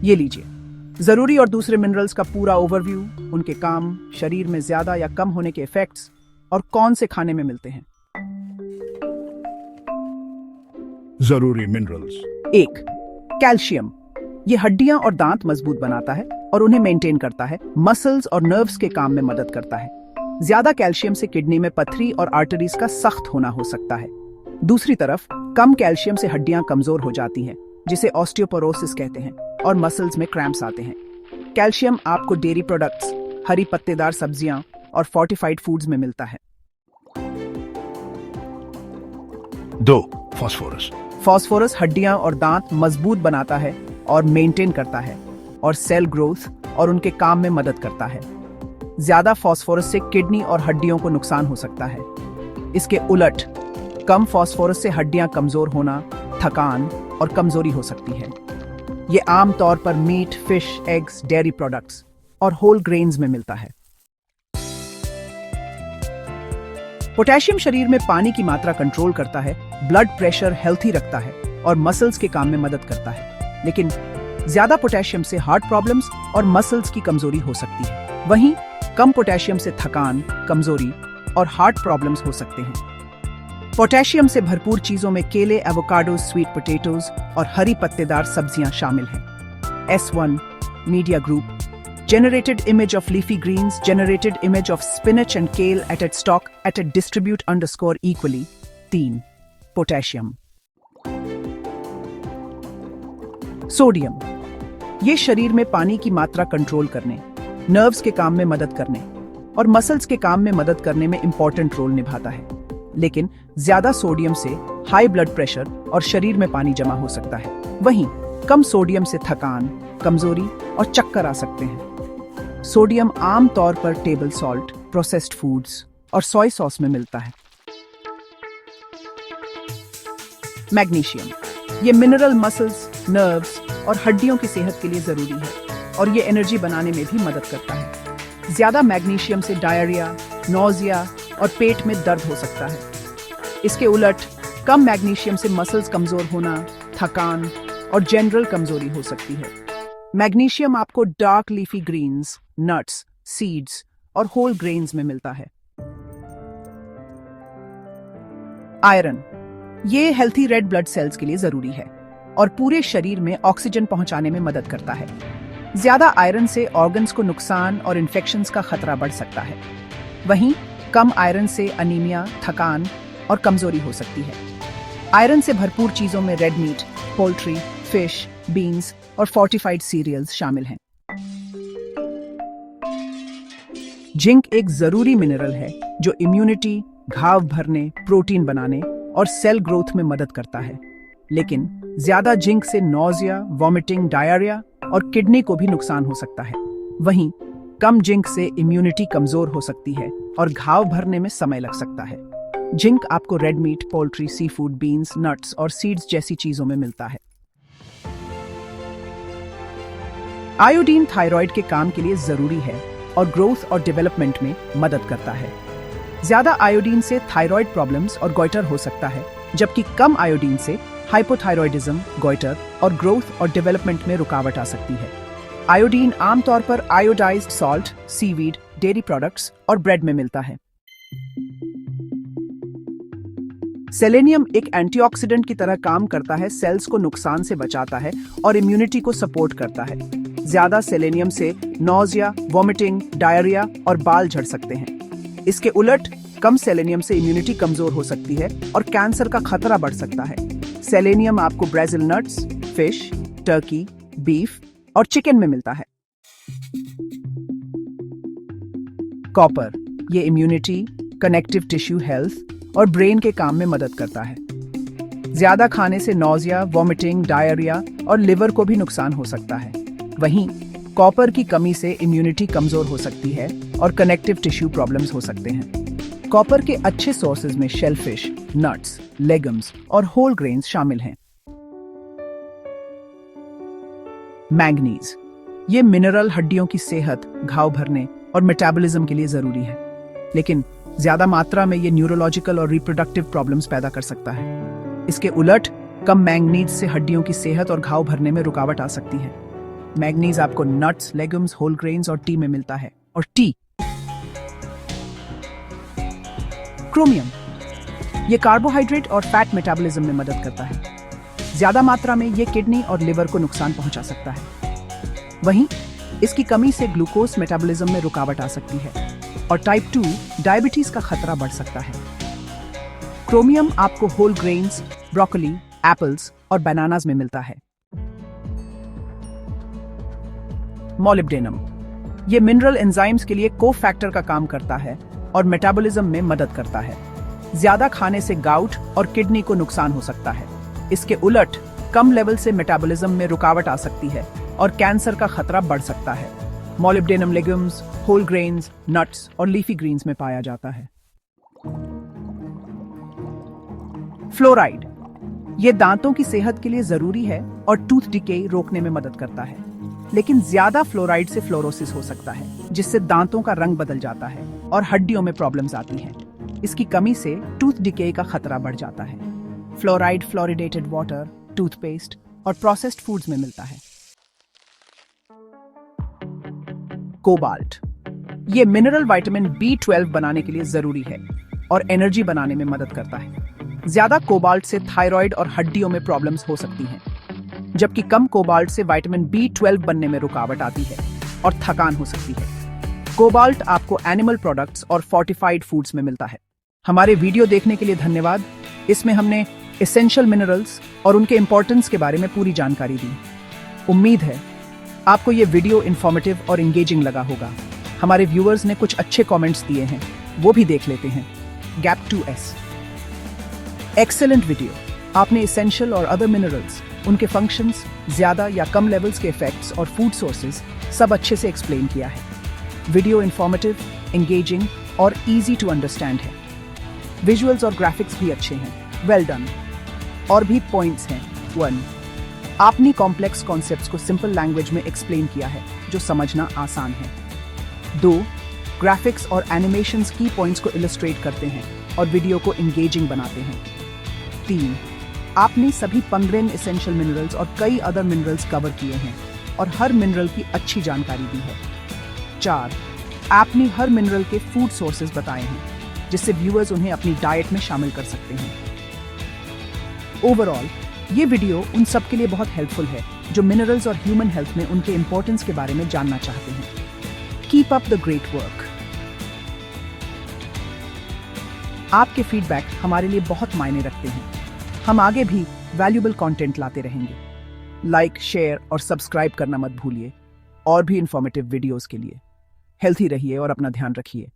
ये लीजिए, जरूरी और दूसरे मिनरल्स का पूरा ओवरव्यू, उनके काम, शरीर में ज्यादा या कम होने के इफेक्ट्स और कौन से खाने में मिलते हैं। जरूरी मिनरल्स। 1. कैल्शियम। ये हड्डियां और दांत मजबूत बनाता है और उन्हें मेंटेन करता है, मसल्स और नर्व्स के काम में मदद करता है। ज्यादा कैल्शियम से किडनी में पथरी और आर्टरीज का सख्त होना हो सकता है। दूसरी तरफ कम कैल्शियम से हड्डियां कमजोर हो जाती हैं, जिसे ऑस्टियोपोरोसिस कहते हैं, और मसल्स में क्रैम्प्स आते हैं। कैल्शियम आपको डेयरी प्रोडक्ट्स, हरी पत्तेदार सब्जियां और फोर्टिफाइड फूड्स में मिलता है। 2. फास्फोरस। फास्फोरस हड्डियां और दांत मजबूत बनाता है और मेंटेन करता है, और सेल ग्रोथ और उनके काम में मदद करता है। ज्यादा फास्फोरस से किडनी और हड्डियों को नुकसान हो सकता है। इसके उलट कम फास्फोरस से हड्डियां कमजोर होना, थकान और कमजोरी हो सकती है। ये आम तौर पर meat, fish, eggs, dairy products और होल ग्रेन्स में मिलता है। पोटेशियम शरीर में पानी की मात्रा कंट्रोल करता है, ब्लड प्रेशर हेल्थी रखता है और मसल्स के काम में मदद करता है। लेकिन ज्यादा पोटेशियम से हार्ट प्रॉब्लम्स और मसल्स की कमजोरी हो सकती है। वहीं कम पोटेशियम से थकान, कमजोरी और हार्ट प्रॉब्लम्स हो सकते हैं। पोटेशियम से भरपूर चीजों में केले, एवोकाडो, स्वीट पोटैटोज और हरी पत्तेदार सब्जियां शामिल हैं। S1 media group. Generated image of leafy greens, generated image of spinach and kale at its stock at a distribute underscore equally. 3. Potassium. Sodium. ये शरीर में पानी की मात्रा कंट्रोल करने, नर्व्स के काम में मदद करने और मसल्स के काम में मदद करने में इंपॉर्टेंट रोल निभाता है। लेकिन ज्यादा सोडियम से हाई ब्लड प्रेशर और शरीर में पानी जमा हो सकता है। वहीं कम सोडियम से थकान, कमजोरी और चक्कर आ सकते हैं। सोडियम आम तौर पर टेबल सॉल्ट, प्रोसेस्ड फूड्स और सोय सॉस में मिलता है। मैग्नीशियम। ये मिनरल मसल्स, नर्व्स और हड्डियों की सेहत के लिए जरूरी है और ये एनर्जी बनाने में भी मदद करता है। ज्यादा मैग्नीशियम से डायरिया, नोजिया और पेट में दर्द हो सकता है। इसके उलट कम मैग्नीशियम से मसल्स कमजोर होना, थकान और जनरल कमजोरी हो सकती है। मैग्नीशियम आपको dark leafy greens, nuts, seeds और होल ग्रेन्स में मिलता है। आयरन। ये हेल्थी रेड ब्लड सेल्स के लिए जरूरी है और पूरे शरीर में ऑक्सीजन पहुंचाने में मदद करता है। ज्यादा आयरन से ऑर्गन्स को नुकसान और इन्फेक्शंस का खतरा बढ़ सकता है। वहीं कम आयरन से अनीमिया, थकान और कमजोरी हो सकती है। आयरन से भरपूर चीजों में red meat, poultry, fish, beans और फोर्टिफाइड सीरियल्स शामिल हैं। जिंक एक जरूरी मिनरल है जो इम्यूनिटी, घाव भरने, प्रोटीन बनाने और सेल ग्रोथ में मदद करता है। लेकिन ज्यादा जिंक से नोजिया, वॉमिटिंग, डायरिया और किडनी को भी नुकसान हो सकता है। वहीं कम जिंक से इम्यूनिटी कमजोर हो सकती है और घाव भरने में समय लग सकता है। जिंक आपको red meat, poultry, sea food, beans, nuts और सीड्स जैसी चीजों में मिलता है। आयोडीन थायराइड के काम के लिए जरूरी है और ग्रोथ और डेवलपमेंट में मदद करता है। ज्यादा आयोडीन से थायराइड प्रॉब्लम्स और गॉइटर हो सकता है, जबकि कम आयोडीन से हाइपोथायरॉयडिज्म, गॉइटर और ग्रोथ और डेवलपमेंट में रुकावट आ सकती है। आयोडीन आमतौर पर iodised salt, seaweed, dairy products और ब्रेड में मिलता है। सेलेनियम एक एंटीऑक्सीडेंट की तरह काम करता है, सेल्स को नुकसान से बचाता है और इम्यूनिटी को सपोर्ट करता है। ज्यादा सेलेनियम से नोजिया, वॉमिटिंग, डायरिया और बाल झड़ सकते हैं। इसके उलट कम सेलेनियम से इम्यूनिटी कमजोर हो सकती है और कैंसर का खतरा बढ़ सकता है। सेलेनियम आपको Brazil nuts, fish, Turkey, beef और चिकन में मिलता है। कॉपर ये इम्यूनिटी, कनेक्टिव टिश्यू हेल्थ और ब्रेन के काम में मदद करता है। ज्यादा खाने से नोजिया, वॉमिटिंग, डायरिया और लिवर को भी नुकसान हो सकता है। वहीं कॉपर की कमी से इम्यूनिटी कमजोर हो सकती है और कनेक्टिव टिश्यू प्रॉब्लम्स हो सकते हैं। कॉपर के अच्छे सोर्सेज में शेलफिश, नट्स, लेगम्स और होल ग्रेन्स शामिल हैं। मैंगनीज ये मिनरल हड्डियों की सेहत, घाव भरने और मेटाबॉलिज्म के लिए जरूरी है, लेकिन ज्यादा मात्रा में ये न्यूरोलॉजिकल और रिप्रोडक्टिव प्रॉब्लम्स पैदा कर सकता है। इसके उलट कम मैंगनीज से हड्डियों की सेहत और घाव भरने में रुकावट आ सकती है। मैग्नीज आपको नट्स, लेगुम्स, होल ग्रेन्स और टी में मिलता है। और टी। क्रोमियम, ये कार्बोहाइड्रेट और फैट मेटाबॉलिज्म में मदद करता है। ज्यादा मात्रा में ये किडनी और लिवर को नुकसान पहुंचा सकता है। वहीं इसकी कमी से ग्लूकोज मेटाबॉलिज्म में रुकावट आ सकती है और टाइप 2 डायबिटीज का खतरा बढ़ सकता है। क्रोमियम आपको होल ग्रेन्स, ब्रोकोली, एप्पल्स और बनानास में मिलता है। मॉलिब्डेनम, ये मिनरल एंजाइम्स के लिए कोफैक्टर का काम करता है और मेटाबॉलिज्म में मदद करता है। ज्यादा खाने से गाउट और किडनी को नुकसान हो सकता है। इसके उलट कम लेवल से मेटाबॉलिज्म में रुकावट आ सकती है और कैंसर का खतरा बढ़ सकता है। Molybdenum legumes, whole grains, nuts और लीफी ग्रीन्स में पाया जाता है। फ्लोराइड, ये दांतों की सेहत के लिए जरूरी है और टूथ डिके रोकने में मदद करता है। लेकिन ज्यादा फ्लोराइड से फ्लोरोसिस हो सकता है, जिससे दांतों का रंग बदल जाता है और हड्डियों में प्रॉब्लम्स आती हैं। इसकी कमी से टूथ डिके का खतरा बढ़ जाता है। फ्लोराइड फ्लोरिडेटेड वाटर, टूथपेस्ट और प्रोसेस्ड फूड्स में मिलता है। कोबाल्ट, ये मिनरल विटामिन B12 बनाने के लिए जरूरी है और एनर्जी बनाने में मदद करता है। ज्यादा कोबाल्ट से थायराइड और हड्डियों में प्रॉब्लम्स हो सकती हैं, जबकि कम कोबाल्ट से विटामिन B12 बनने में रुकावट आती है और थकान हो सकती है। कोबाल्ट आपको एनिमल प्रोडक्ट्स और फोर्टिफाइड फूड्स में मिलता है। हमारे वीडियो देखने के लिए धन्यवाद। इसमें हमने एसेंशियल मिनरल्स और उनके इंपॉर्टेंस के बारे में पूरी जानकारी दी। उम्मीद है आपको ये वीडियो इंफॉर्मेटिव और एंगेजिंग लगा होगा। हमारे व्यूअर्स ने कुछ अच्छे कमेंट्स दिए हैं, वो भी देख लेते हैं। Gap 2S, excellent video. आपने एसेंशियल और अदर मिनरल्स, उनके फंक्शंस, ज्यादा या कम लेवल्स के इफेक्ट्स और फूड सोर्सेज सब अच्छे से एक्सप्लेन किया है। वीडियो इंफॉर्मेटिव, एंगेजिंग और इजी टू अंडरस्टैंड है। विजुअल्स और ग्राफिक्स भी अच्छे हैं। Well done. और भी पॉइंट्स हैं। 1, आपने कॉम्प्लेक्स कॉन्सेप्ट्स को सिंपल लैंग्वेज में एक्सप्लेन किया है, जो समझना आसान है। 2, ग्राफिक्स और एनिमेशंस की पॉइंट्स को इलस्ट्रेट करते हैं और वीडियो को एंगेजिंग बनाते हैं। 3, आपने सभी 15 एसेंशियल मिनरल्स और कई अदर मिनरल्स कवर किए हैं और हर मिनरल की अच्छी जानकारी दी है। 4, आपने हर मिनरल के फूड सोर्सेज बताए हैं, जिससे व्यूअर्स उन्हें अपनी डाइट में शामिल कर सकते हैं। ओवरऑल ये वीडियो उन सब के लिए बहुत हेल्पफुल है जो मिनरल्स और ह्यूमन हेल्थ में उनके इंपॉर्टेंस के बारे में जानना चाहते हैं। Keep up the great work. आपके फीडबैक हमारे लिए बहुत मायने रखते हैं। हम आगे भी वैल्यूएबल कंटेंट लाते रहेंगे। लाइक, शेयर और सब्सक्राइब करना मत भूलिए। और भी इंफॉर्मेटिव वीडियोस के लिए हेल्थी रहिए और अपना ध्यान रखिए।